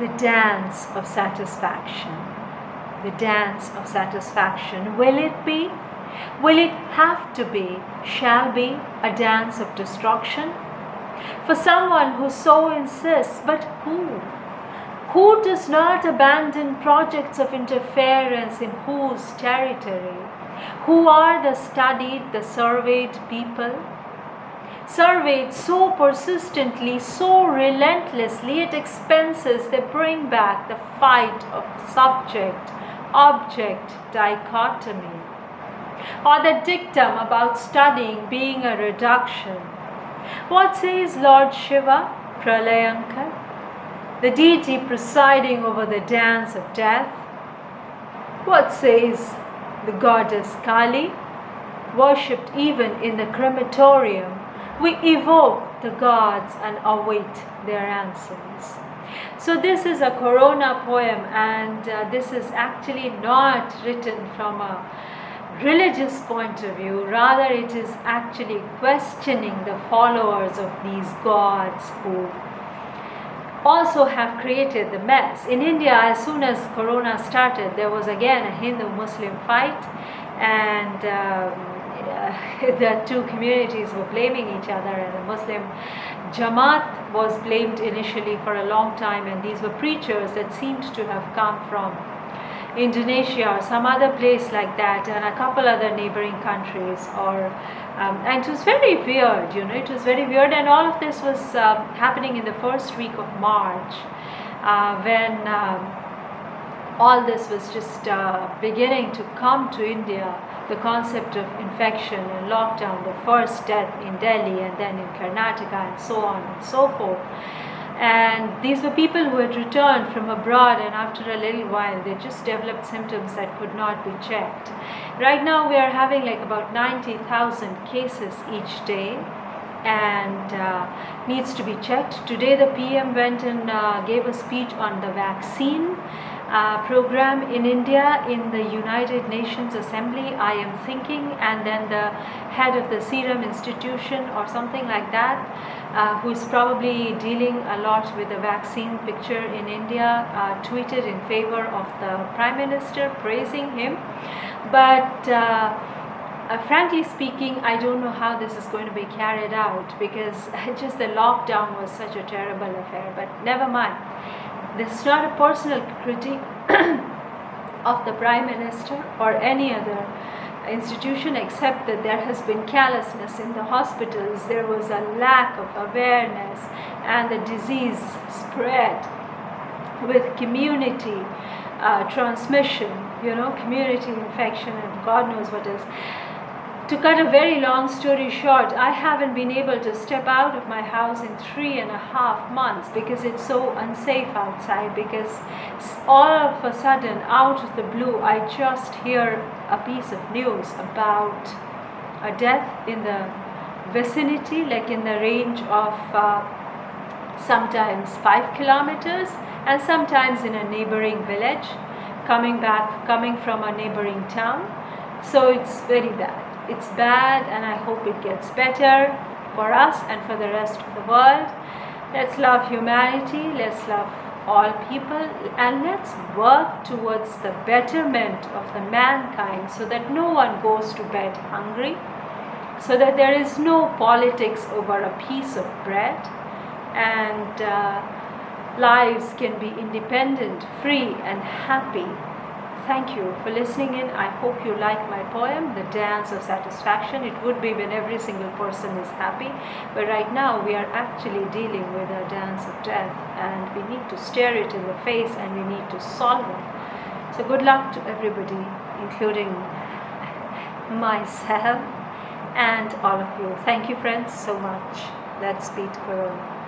the dance of satisfaction. The dance of satisfaction. Will it be? Will it have to be, shall be, a dance of destruction? For someone who so insists, but who? Who does not abandon projects of interference in whose territory? Who are the studied, the surveyed people? Surveyed so persistently, so relentlessly at expenses, they bring back the fight of subject-object dichotomy. Or the dictum about studying being a reduction. What says Lord Shiva, Pralayankar, the deity presiding over the dance of death? What says the goddess Kali, worshipped even in the crematorium? We evoke the gods and await their answers. So this is a Corona poem, and this is actually not written from a religious point of view. Rather, it is actually questioning the followers of these gods who also have created the mess. In India, as soon as Corona started, there was again a Hindu-Muslim fight, and the two communities were blaming each other, and the Muslim Jamaat was blamed initially for a long time, and these were preachers that seemed to have come from Indonesia or some other place like that, and a couple other neighboring countries, and it was very weird, it was very weird. And all of this was happening in the first week of March, when all this was just beginning to come to India. The concept of infection and lockdown, the first death in Delhi and then in Karnataka, and so on and so forth. And these were people who had returned from abroad, and after a little while they just developed symptoms that could not be checked. Right now we are having like about 90,000 cases each day, and needs to be checked. Today the PM went and gave a speech on the vaccine program in India in the United Nations Assembly, I am thinking, and then the head of the Serum Institution or something like that, who is probably dealing a lot with the vaccine picture in India, tweeted in favor of the Prime Minister, praising him. But frankly speaking, I don't know how this is going to be carried out, because just the lockdown was such a terrible affair. But never mind. This is not a personal critique of the Prime Minister or any other institution, except that there has been callousness in the hospitals. There was a lack of awareness, and the disease spread with community transmission, community infection, and God knows what else. To cut a very long story short, I haven't been able to step out of my house in 3.5 months because it's so unsafe outside, because all of a sudden, out of the blue, I just hear a piece of news about a death in the vicinity, like in the range of sometimes 5 kilometers and sometimes in a neighboring village, coming from a neighboring town. So it's very bad. It's bad, and I hope it gets better for us and for the rest of the world. Let's love humanity, let's love all people, and let's work towards the betterment of the mankind, so that no one goes to bed hungry, so that there is no politics over a piece of bread, and lives can be independent, free, and happy. Thank you for listening in. I hope you like my poem, The Dance of Satisfaction. It would be when every single person is happy, but right now we are actually dealing with a dance of death, and we need to stare it in the face, and we need to solve it. So good luck to everybody, including myself and all of you. Thank you, friends, so much. Let's beat Corona.